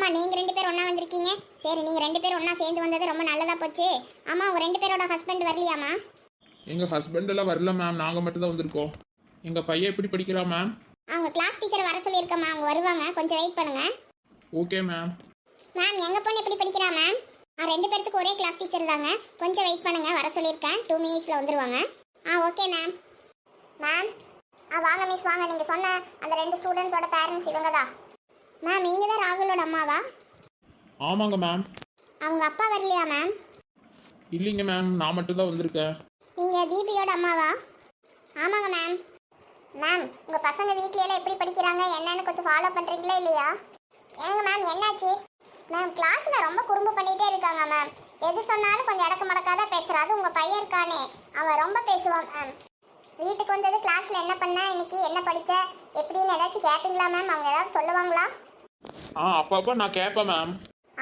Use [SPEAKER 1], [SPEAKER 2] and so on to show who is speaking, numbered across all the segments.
[SPEAKER 1] என்னப்பா நீங்க ரெண்டு பேரும் ஒண்ணா வந்திருக்கீங்க? சரி, நீங்க ரெண்டு பேரும் ஒண்ணா சேர்ந்து வந்தது ரொம்ப நல்லதா போச்சு. ஆமா, உங்க ரெண்டு பேரோட ஹஸ்பண்ட் வரலையாமா?
[SPEAKER 2] எங்க ஹஸ்பண்ட் எல்லாம் வரல மேம், நாங்க மட்டும் தான் வந்திருக்கோம். எங்க பையன் எப்படி படிக்கிறா மேம்?
[SPEAKER 1] அவங்க கிளாஸ் டீச்சர் வர சொல்லியிருக்கம்மா, அவங்க வருவாங்க, கொஞ்சம் வெயிட் பண்ணுங்க.
[SPEAKER 2] Okay ma'am.
[SPEAKER 1] மேம், எங்க பொண்ணு எப்படி படிக்கிறா மேம்? ரெண்டு பேருக்கு ஒரே கிளாஸ் டீச்சர் தாங்க, கொஞ்சம் வெயிட் பண்ணுங்க, வர சொல்லியிருக்கேன், 2 மினிட்ஸ்ல வந்துருவாங்க. Okay ma'am. மேம், வாங்க மிஸ், வாங்க. நீங்க சொன்ன அந்த 2 ஸ்டூடெண்ட்ஸோட பேரண்ட்ஸ் இவங்க தான். மேம், நீங்க தான் ராகுலோட அம்மாவா?
[SPEAKER 2] ஆமாங்க மேம்.
[SPEAKER 1] அவங்க அப்பா வரலையா மேம்?
[SPEAKER 2] இல்லைங்க மேம், நான் மட்டும் தான் வந்திருக்கேன்.
[SPEAKER 1] நீங்க தீபியோட அம்மாவா? ஆமாங்க மேம். மேம், உங்க பசங்க வீட்லயெல்லாம் எப்படி படிக்கிறாங்க என்னன்னு கொஞ்சம் ஃபாலோ பண்றீங்களா இல்லையா? ஏங்க மேம், என்னாச்சு? மேம், கிளாஸ்ல ரொம்ப குறும்பு பண்ணிட்டே இருக்காங்க மேம். எது சொன்னாலும் கொஞ்சம் அடக்க மடக்காத பேசுறா. அது உங்க பையன் இருக்கானே, அவன் ரொம்ப பேசுவான் மேம். வீட்டுக்கு வந்தது கிளாஸ்ல என்ன பண்ண, இன்னைக்கு என்ன படிச்ச, எப்படின்னு ஏதாச்சும் கேட்பீங்களா மேம்? அவங்க ஏதாவது சொல்லுவாங்களா?
[SPEAKER 2] அப்பப்போ நான் கேட்பேன் மேம்.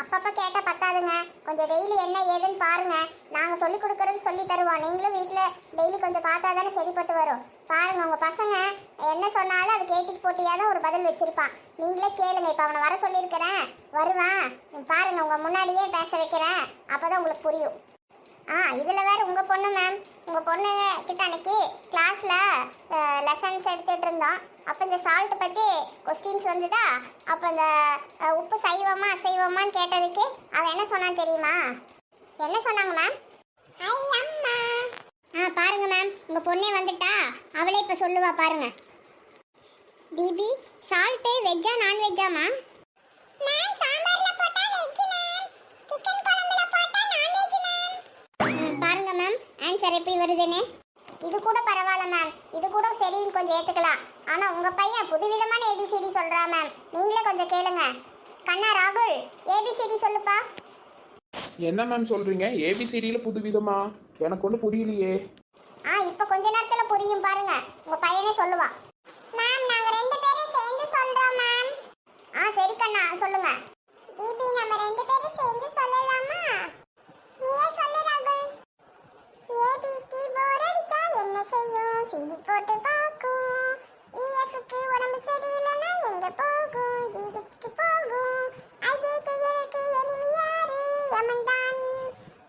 [SPEAKER 1] அப்பப்போ கேட்டா பத்தாதுங்க, கொஞ்சம் டெய்லி என்ன ஏதுன்னு பாருங்க. நாங்கள் சொல்லி கொடுக்கறது சொல்லி தருவோம், நீங்களும் வீட்டில் டெய்லி கொஞ்சம் பார்த்தா தானே சரிப்பட்டு வரும். பாருங்க, உங்கள் பசங்க என்ன சொன்னாலும் அது கேட்டிக்கு போட்டியாக தான் ஒரு பதில் வச்சிருப்பான். நீங்களே கேளுங்க. இப்போ அவனை வர சொல்லியிருக்கிறேன், வருவான். பாருங்க, உங்கள் முன்னாடியே பேச வைக்கிறேன், அப்போதான் உங்களுக்கு புரியும். இதில் வேறு உங்கள் பொண்ணு மேம், உங்கள் பொண்ணு கிட்ட அன்னைக்கு கிளாஸில் லெசன்ஸ் எடுத்துகிட்டு இருந்தோம். அப்போ இந்த சால்ட் பற்றி கொஸ்டின்ஸ் வந்துதா. அப்போ இந்த உப்பு சைவமா அசைவமான்னு கேட்டதுக்கு அவன் என்ன சொன்னான்னு தெரியுமா? என்ன சொன்னாங்க மேம்? அம்மா. பாருங்க மேம், உங்கள் பொண்ணே வந்துட்டா, அவளே இப்போ சொல்லுவா பாருங்க. தீபி, சால்ட்டு வெஜ்ஜா நான்வெஜ்ஜாமா? பாருங்க மேம், ஆன்சர் எப்படி வருதுன்னு. இது கூட பரவாயில்ல மேம், இது கூட சரின்னு கொஞ்சம் ஏற்றுக்கலாம். ஆனால் உங்கள் பையன் புதுவிதமான ஏபிசிடி சொல்கிறா மேம், நீங்களே கொஞ்சம் கேளுங்க. கண்ணா ராகுல், ஏபிசிடி சொல்லுப்பா.
[SPEAKER 2] என்ன மேம் சொல்றீங்க? ஏபிசிடியில் புதுவிதமா? எனக்கு ஒன்றும் புரியலையே.
[SPEAKER 1] இப்போ கொஞ்ச நேரத்தில் புரியும் பாருங்க, உங்கள் பையனே சொல்லுவா. மேம், நாங்கள் 2 பேரும் சேர்ந்து சொல்கிறோம் மேம். சரி கண்ணா, சொல்லுங்க. தீபி, நம்ம 2 பேரும் சேர்ந்து சொல்லலாமா? நீயே சொல்லு ராகுல். ஏபிக்கு போர் அடிச்சா என்ன செய்யும்? சிடி போட்டு பார்க்கும். இஎஃப்க்கு உடம்பு சரியில்லைன்னா எங்க போகும்? டிடிக்கு போகும். ஐஜேக்கு எனக்கு எனிமி யாரு? யமன்தான்.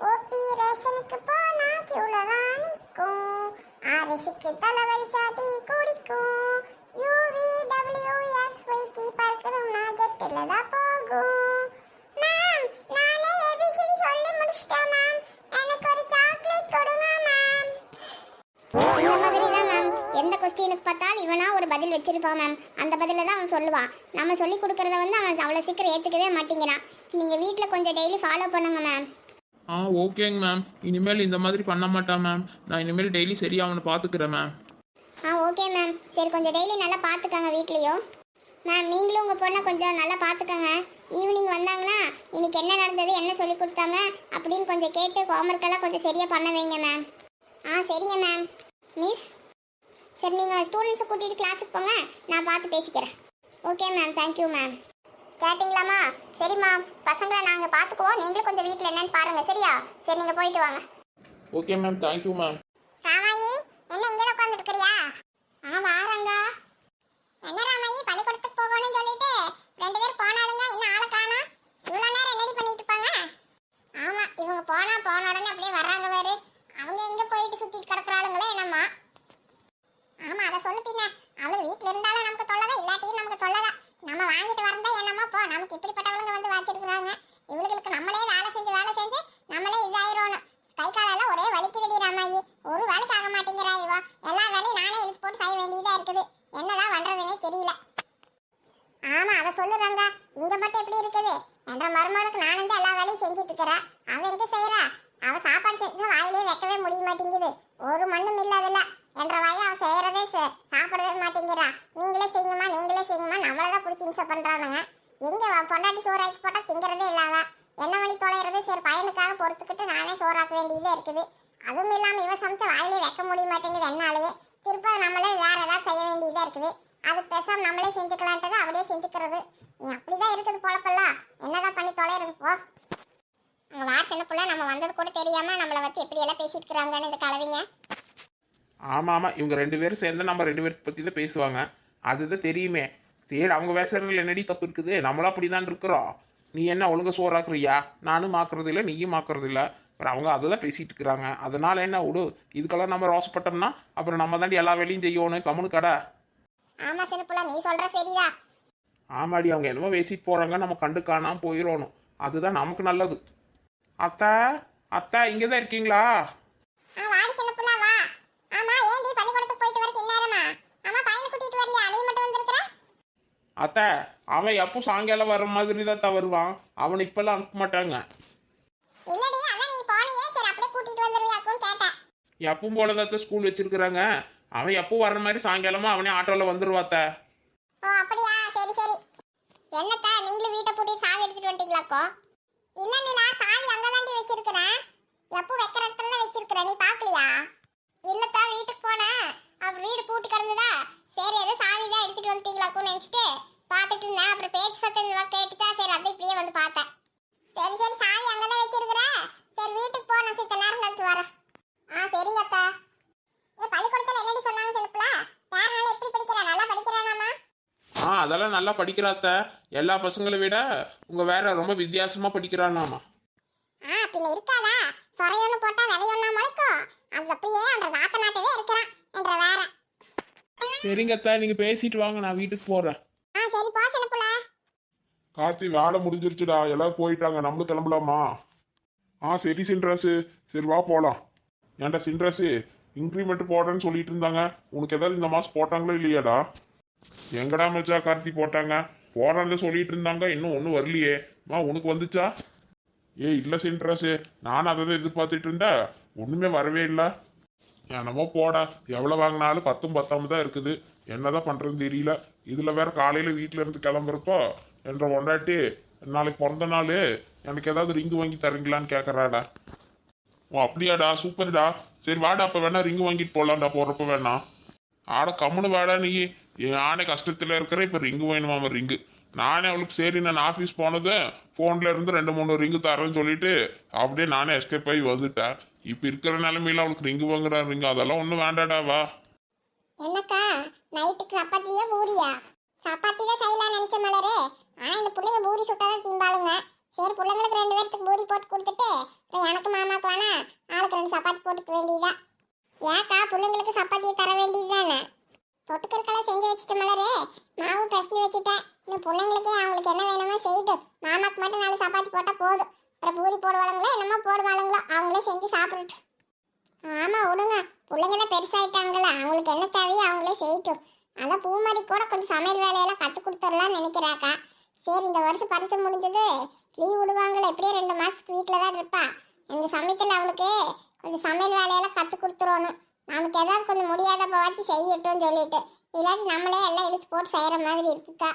[SPEAKER 1] ஓபி ரேஷனுக்கு போனா கியூல தான் நிற்கும். ஆர்எஸ்க்கு தலைவலிச்சா டீ குடிக்கும். யூவி WXYக்கு பார்க்கணும்னா ஜெட்டில் தான் போகும். மேம், நானே ஏபிசிடி சொல்லி முடிச்சிட்டேன் மேம், எனக்கு ஒரு சாக்லேட் கொடுங்க மேம். இந்த மாதிரி தான் மேம், எந்த கொஸ்டினுக்கு பார்த்தாலும் இவனா ஒரு பதில் வச்சிருப்பான் மேம். அந்த பதில தான் அவன் சொல்லுவான். நம்ம சொல்லி கொடுக்கறத வந்து அவன் அவ்வளோ சீக்கிரம் ஏற்றுக்கவே மாட்டேங்கிறான். நீங்கள் வீட்டில் கொஞ்சம் டெய்லி ஃபாலோ பண்ணுங்க மேம்.
[SPEAKER 2] ஓகேங்க மேம், இனிமேல் இந்த மாதிரி பண்ண மாட்டான் மேம். நான் இனிமேல் டெய்லி சரியாக அவனை பார்த்துக்கிறேன் மேம்.
[SPEAKER 1] Okay ma'am. சரி, கொஞ்சம் டெய்லி நல்லா பார்த்துக்கங்க வீட்லேயும். மேம், நீங்களும் உங்கள் பொண்ணை கொஞ்சம் நல்லா பார்த்துக்கங்க. ஈவினிங் வந்தாங்கன்னா இன்னைக்கு என்ன நடந்தது, என்ன சொல்லி கொடுத்தாங்க அப்படின்னு கொஞ்சம் கேட்டு ஹோம்ஒர்க்கெல்லாம் கொஞ்சம் சரியாக பண்ண வைங்க மேம். சரிங்க மேம். மிஸ், சரி நீங்கள் ஸ்டூடெண்ட்ஸை கூட்டிகிட்டு கிளாஸுக்கு போங்க, நான் பார்த்து பேசிக்கிறேன். Okay ma'am, thank you ma'am. கேட்டிங்களாம்மா? சரிம்மா, பசங்களை நாங்கள் பார்த்துக்குவோம், நீங்களும் கொஞ்சம் வீட்டில் என்னன்னு பாருங்கள், சரியா? சரி, நீங்கள் போயிட்டு வாங்க.
[SPEAKER 2] Okay ma'am, thank you ma'am.
[SPEAKER 1] Ramayi, என்ன இங்கே உட்காந்துட்டு இருக்கிறியா? வாரங்க. என்ன ராமாயி, பள்ளிக்கூடத்துக்கு போகணும்னு சொல்லிட்டு 2 பேர் போனாலுங்க, இன்னும் ஆளை காணா. இவ்வளோ நேரம் என்னடி பண்ணிட்டு இருப்பாங்க? இவங்க போன உடனே அப்படியே வர்றாங்க வேறு. அவங்க எங்கே போயிட்டு சுற்றிட்டு கிடக்குறாளுங்களே என்னம்மா? அதை சொல்லு பின்ன. அவளுக்கு வீட்டில் இருந்தாலும் நமக்கு தொல்லதான், இல்லாட்டியும் நமக்கு தொல்லதான். நம்ம வாங்கிட்டு வரந்தா என்னம்மா போ, நமக்கு இப்படிப்பட்டவளுங்க வந்து வச்சிருக்கிறாங்க. இவளுக்கு நம்மளே வேலை செஞ்சு நம்மளே இதாயிரோணும். கை காலெல்லாம் ஒரே வலிக்குதுடி ராமாயி, ஒரு வேலைக்கு ஆக மாட்டேங்கிறா இவா. எல்லா வேலையும் நானே இழுத்து போட்டு செய்ய வேண்டியதாக இருக்குது. என்னதான் பண்ணுறதுன்னே தெரியல. அதை சொல்லுறாங்க. இங்கே மட்டும் எப்படி இருக்குது? என்ற மருமகளுக்கு நான் வந்து எல்லா வேலையும் செஞ்சுட்டு இருக்கிறா. அவன் எங்கே செய்கிறா? அவள் சாப்பாடு செஞ்சு வாயிலே வைக்கவே முடிய மாட்டேங்குது. ஒரு மண்ணும் இல்லாதல்ல என்ற வாயை அவன் செய்கிறதே சாப்பிடவே மாட்டேங்கிறா. நீங்களே செய்யுங்கம்மா நம்மளை தான் பிடிச்சி இம்சை பண்ணுறானுங்க. எங்கே பொண்டாட்டி சோறாக்கி போட்டால் திங்கிறதே இல்லாத என்ன மணி தொலைகிறது. சரி, பையனுக்காக பொறுத்துக்கிட்டு நானே சோறாக்க வேண்டியதே இருக்குது. அதுவும் இல்லாமல் இவன் சமைச்ச வாயிலே வைக்க முடிய மாட்டேங்குது என்னாலேயே. திருப்ப நம்மளே வேறு ஏதாவது செய்ய வேண்டியதாக இருக்குது. அது பேசாமல் நம்மளே செஞ்சுக்கலான்ட்டு அப்படியே செஞ்சுக்கிறது. நீ அப்படிதான் இருக்குது பொழப்பெல்லாம். என்னதான் பண்ணி தொலைகிறது போ. அங்கே வாசனை புள்ள நம்ம வந்தது கூட தெரியாமல் நம்மளை வந்து எப்படியெல்லாம் பேசிட்டு இருக்கிறாங்கன்னு இந்த கலவிங்க.
[SPEAKER 2] ஆமாம், இவங்க 2 பேரும் சேர்ந்து நம்ம 2 பேரை பற்றி தான் பேசுவாங்க. அதுதான் தெரியுமே. சரி, அவங்க பேசுறதுல என்னடி தப்பு இருக்குது? நம்மளும் அப்படி தான் இருக்கிறோம். நீ என்ன ஒழுங்கா சோறாக்குறியா? நானும் மாக்குறது இல்லை, நீயும் மாக்குறது இல்லை. அப்புறம் அவங்க அதை தான் பேசிட்டு இருக்கிறாங்க. அதனால என்ன விடு, இதுக்கெல்லாம் நம்ம ரோசப்பட்டோம்னா அப்புறம் நம்ம தாண்டி எல்லா வேலையும் செய்யணும். கம்முனு கடை.
[SPEAKER 1] ஆமா சின்னப்புள்ள, நீ சொல்ற சரிதா.
[SPEAKER 2] ஆமாடி, அவங்க என்னமோ பேசிட்டு போறாங்க, நம்ம கண்டு காணாம போயிடணும். அதுதான் நமக்கு நல்லது. அத்தா, அத்தா இங்கே தான் இருக்கீங்களா?
[SPEAKER 1] வாடி சின்னப்புள்ள வா. ஆமா ஏண்டி பள்ளிக்கூடத்துக்கு போயிட்டு வரக்கு இந்நேரமா? அம்மா பையனை கூட்டிட்டு வரலையா? நீ மட்டும் வந்திருக்கிற?
[SPEAKER 2] அத்தை, அவன் எப்போ சாயங்காலம் வர மாதிரி தான் வருவான். அவனை இப்பெல்லாம் அனுப்ப மாட்டாங்க.
[SPEAKER 1] இல்லடி, அதான் நீ போனியே, சரி அப்படியே கூட்டிட்டு வந்துருவியாக்குன்னு கேட்டேன்.
[SPEAKER 2] எப்பவும் போலதான் ஸ்கூல் வச்சிருக்கிறாங்க. அவன் எப்போ வர்ற மாதிரி சாயங்காலமா அவனே ஆட்டோல வந்துருவாத்த.
[SPEAKER 1] ஓ அப்படியா, சரி சரி. என்னத்தா நீங்களும் வீட்டை பூட்டி சாவி எடுத்துட்டு வந்துட்டீங்களாக்கோ? இல்ல நிலா, சாவி அங்கதாண்டி வச்சிருக்கிறேன். எப்போ வைக்கிற இடத்துல தான் வச்சிருக்கிறேன், நீ பாக்கலையா? இல்லத்தா, வீட்டுக்கு போனேன், அவர் வீடு பூட்டி கிடந்ததா, சரி ஏதோ சாவி தான் எடுத்துட்டு வந்துட்டீங்களாக்கோன்னு நினைச்சிட்டு பார்த்துட்டு இருந்தேன். அப்புறம் பேச்சு சத்தம் கேட்டுட்டா, சரி அதை இப்படியே வந்து பார்த்தேன். சரி சரி, சாவி அங்கதான் வச்சிருக்கிறேன். சரி வீட்டுக்கு போ, நான் சித்த நேரம் கழிச்சு வரேன். சரிங்க அத்தா. பள்ளிக்கூடத்துல என்னடி சொன்னாங்க சிலப்புல? வேற நாள் எப்படி படிக்கிறான்? நல்லா படிக்கிறானாமா?
[SPEAKER 2] அதெல்லாம் நல்லா படிக்கிறாத்த. எல்லா பசங்களை விட உங்க வேற ரொம்ப வித்தியாசமா படிக்கிறானாமா.
[SPEAKER 1] பின்ன இருக்காதா? சொரையொன்னு போட்டா விதையொன்னா முளைக்கும். அது அப்படியே அந்த நாத்த நாட்டவே இருக்கிறான் என்ற வேற.
[SPEAKER 2] சரிங்க அத்தா, நீங்க பேசிட்டு வாங்க, நான் வீட்டுக்கு போறேன்.
[SPEAKER 1] சரி போ சின்னப்புல.
[SPEAKER 3] கார்த்தி, வேலை முடிஞ்சிருச்சுடா, எல்லாரும் போயிட்டாங்க, நம்மளும் கிளம்பலாமா? சரி சின்ராசு, சரி வா போலாம். ஏன்டா சின்ராசு, இன்க்ரிமெண்ட் போடுறேன்னு சொல்லிட்டு இருந்தாங்க, உனக்கு ஏதாவது இந்த மாசம் போட்டாங்களோ இல்லையாடா? எங்கடா மச்சா கார்த்தி போட்டாங்க, போறான்னு சொல்லிட்டு இருந்தாங்க, இன்னும் ஒன்றும் வரலையே. உனக்கு வந்துச்சா? இல்லை சின்ராசு, நானும் அதை தான் எதிர்பார்த்துட்டு இருந்தேன், ஒன்றுமே வரவே இல்லை. என்னமோ போடா, எவ்வளோ வாங்கினாலும் 10 10 தான் இருக்குது. என்னதான் பண்ணுறதுன்னு தெரியல. இதில் வேற காலையில் வீட்டில் இருந்து கிளம்புறப்போ என்ற பொண்டாட்டி நாளைக்கு பிறந்த நாள், எனக்கு ஏதாவது ரிங்கு வாங்கி தரீங்களான்னு கேட்குறாடா. அப்படியாடா, சூப்பர்டா. சரி வாடா, அப்போ வேணா ரிங்கு வாங்கிட்டு போகலாம்டா, போகிறப்ப வேணா. கம்முனு வாடா நீ. என் ஆணை கஷ்டத்தில் இருக்கிற, இப்போ ரிங்கு வேணுமாம ரிங்கு. நானே அவளுக்கு சரி நான் ஆஃபீஸ் போனது ஃபோனில் இருந்து 2 3 ரிங்கு தரேன்னு சொல்லிட்டு அப்படியே நானே எஸ்கேப் ஆகி வந்துட்டேன். இப்போ இருக்கிற நிலைமையில அவளுக்கு ரிங்கு வாங்குறா ரிங்கு, அதெல்லாம் ஒன்றும் வேண்டாடா, வா.
[SPEAKER 1] என்னக்கா நைட்டுக்கு சப்பாத்தியா பூரியா? சப்பாத்தி தான் செய்யலாம் நினைச்ச மலரே. இந்த பிள்ளைங்க பூரி சுட்டாதான் தீம்பாளுங்க. சரி பிள்ளைங்களுக்கு 2 பேருக்கு பூரி போட்டு கொடுத்துட்டு எனக்கு மாமாக்கு வேணா ஆளுக்கு 2 சப்பாத்தி போட்டுக்க வேண்டியதுதான். ஏக்கா பிள்ளைங்களுக்கு சப்பாத்தியை தர வேண்டியதுதானே? தொட்டுக்கற்கெல்லாம் செஞ்சு வச்சுட்டு மலரே, மாவு பிசைஞ்சு வச்சுட்டேன். இந்த பிள்ளைங்களுக்கே அவங்களுக்கு என்ன வேணுமோ செய்யிட்டு மாமாக்கு மட்டும் 4 சப்பாத்தி போட்டால் போதும். அப்புறம் பூரி போடுவாளுங்களோ என்னமோ போடுவாளுங்களோ, அவங்களே செஞ்சு சாப்பிட்டுட்டு. ஆமாம் விடுங்க, பிள்ளைங்க தான் பெருசாயிட்டாங்களா, அவங்களுக்கு என்ன தேவையோ அவங்களே செய்யட்டும். அதான் பூமாரி கூட கொஞ்சம் சமையல் வேலையெல்லாம் கற்றுக் கொடுத்துடலான்னு நினைக்கிறாக்கா. சரி இந்த வருஷம் பரிச்சை முடிஞ்சது, லீவ் விடுவாங்களே, எப்படியே 2 மாதத்துக்கு வீட்டில் தான் இருப்பா. இந்த சமயத்தில் அவளுக்கு கொஞ்சம் சமையல் வேலையெல்லாம் கற்றுக் கொடுத்துடணும். நமக்கு ஏதாவது கொஞ்சம் முடியாதப்ப வச்சு செய்யட்டும்னு சொல்லிட்டு, இல்லாட்டி நம்மளே எல்லாம் இழுத்து போட்டு செய்கிற மாதிரி இருக்குக்கா.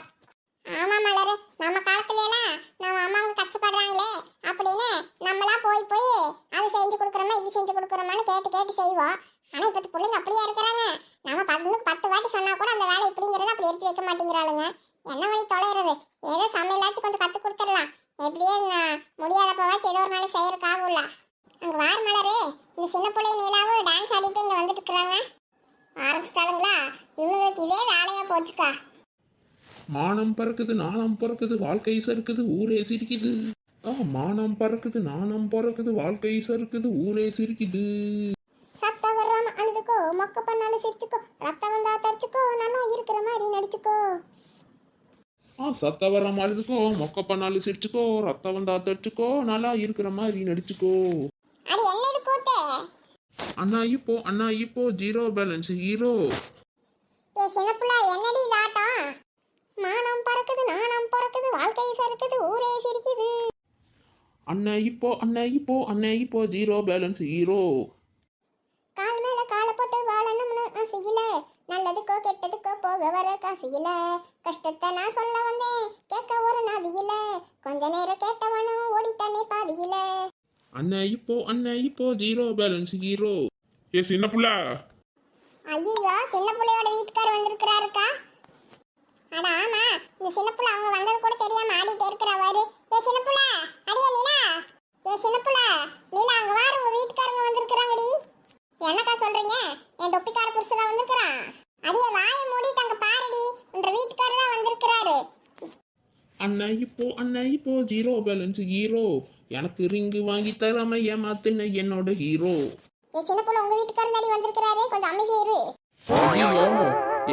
[SPEAKER 1] ஆமாம் மலரு, நம்ம காலத்துலலாம் நம்ம அம்மாவுங்க கஷ்டப்படுறாங்களே அப்படின்னு நம்மளா போய் போய் அதை செஞ்சு கொடுக்குறோமா இது செஞ்சு கொடுக்குறோமான்னு கேட்டு கேட்டு செய்வோம். ஆனால் இப்போ பிள்ளைங்க அப்படியே இருக்கிறாங்க. நம்ம 10 வாட்டி சொன்னால் கூட அந்த வேலை இப்படிங்கிறத அப்படி எடுத்து வைக்க மாட்டேங்கிறாளுங்க. என்ன வழி தொலைகிறது? ஏதோ சமையலாச்சும் கொஞ்சம் கற்றுக் கொடுத்துடலாம். எப்படியே முடியாதப்ப வாச்சு ஏதோ ஒரு நாளைக்கு செய்யறதுக்காகும்ல. அங்கே வார மலரு, இந்த சின்ன பிள்ளை நீலாவும் டான்ஸ் ஆடிட்டு இங்கே வந்துட்டு இருக்கிறாங்க. ஆரம்பிச்சிட்டாளுங்களா? இவங்களுக்கு இதே வேலையாக போச்சுக்கா.
[SPEAKER 2] மானம் பறக்குது, நாணம் பறக்குது, வாழ்க்கை சறுக்குது, ஊரே சிரிக்குது. மானம் பறக்குது, நாணம் பறக்குது, வாழ்க்கை சறுக்குது, ஊரே சிரிக்குது.
[SPEAKER 1] சத்தம் வராம அழுதுக்கோ, மொக்க பண்ணாலும் சிரிச்சுக்கோ, ரத்தம் வந்தா தரிச்சுக்கோ, நல்லா இருக்கிற மாதிரி நடிச்சுக்கோ.
[SPEAKER 2] சத்த வர மாதிரிக்கோ, மொக்க பண்ணாலும் சிரிச்சுக்கோ, ரத்தம் வந்தா தரிச்சுக்கோ, நல்லா இருக்கிற மாதிரி நடிச்சுக்கோ.
[SPEAKER 1] அது என்ன இது கூத்து?
[SPEAKER 2] அண்ணா இப்போ ஜீரோ பேலன்ஸ் ஹீரோ.
[SPEAKER 1] சின்னப்புள்ள என்னடி இதாட்டம்? மானம் பறக்குது, நாணம் பறக்குது, வாழ்க்கை சறுக்குது, ஊரே சிரிக்குது.
[SPEAKER 2] அண்ணா இப்போ ஜீரோ பேலன்ஸ் ஹீரோ.
[SPEAKER 1] கால் மேல காலை போட்டு வாழணும்னு ஆசையில, நல்லதுக்கோ கெட்டதுக்கோ போக வர காசையில, கஷ்டத்தை நான் சொல்ல வந்தேன் கேட்க ஒரு நாதியில, கொஞ்ச நேரம் கேட்டவனும் ஓடிட்டானே பாதியில.
[SPEAKER 2] அண்ணா இப்போ ஜீரோ பேலன்ஸ் ஹீரோ.
[SPEAKER 3] சின்ன புள்ள.
[SPEAKER 1] ஐயோ, சின்ன புள்ளையோட வீட்டுக்கார் வந்திருக்கிறாருக்கா. அட ஆமா, இந்த சின்ன புள்ள அவங்க வந்தது கூட தெரியாம ஆடிட்டே இருக்கிறாரு. சின்ன புள்ள, அடியே நிலா. சின்ன புள்ள நிலா, அங்க வாரு, உங்க வீட்டுக்காரங்க வந்திருக்கிறாங்கடி. என்னக்கா சொல்றீங்க? என் தொப்பிக்கார புருஷனா வந்திருக்கிறான். அடியே வாயை மூடிட்டு அங்க பாருடி, உங்க வீட்டுக்காரர் தான் வந்திருக்கிறாரு.
[SPEAKER 2] அண்ணா இப்போ ஜீரோ பேலன்ஸ் ஹீரோ எனக்கு ரிங்கு வாங்கி தராம ஏமாத்துன என்னோட ஹீரோ.
[SPEAKER 1] என் சின்ன பொண்ணு உங்க வீட்டுக்காரர் தாடி வந்திருக்கிறாரு, கொஞ்சம் அமைதியா இரு.
[SPEAKER 2] ஐயோ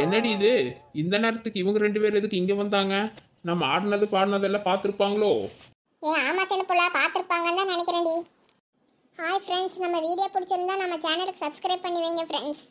[SPEAKER 2] என்னடி இது இந்த நேரத்துக்கு இவங்க 2 பேரும் எதுக்கு இங்க வந்தாங்க? நம்ம ஆடினது பாடினதெல்லாம் பார்த்துருப்பாங்களோ?
[SPEAKER 1] ஆமா சின்ன பொண்ணா பார்த்துருப்பாங்கன்னு தான் நினைக்கிறேன்டி. ஹாய் ஃப்ரெண்ட்ஸ், நம்ம வீடியோ பிடிச்சிருந்தா நம்ம சேனலுக்கு சப்ஸ்கிரைப் பண்ணி வைங்க ஃப்ரெண்ட்ஸ்.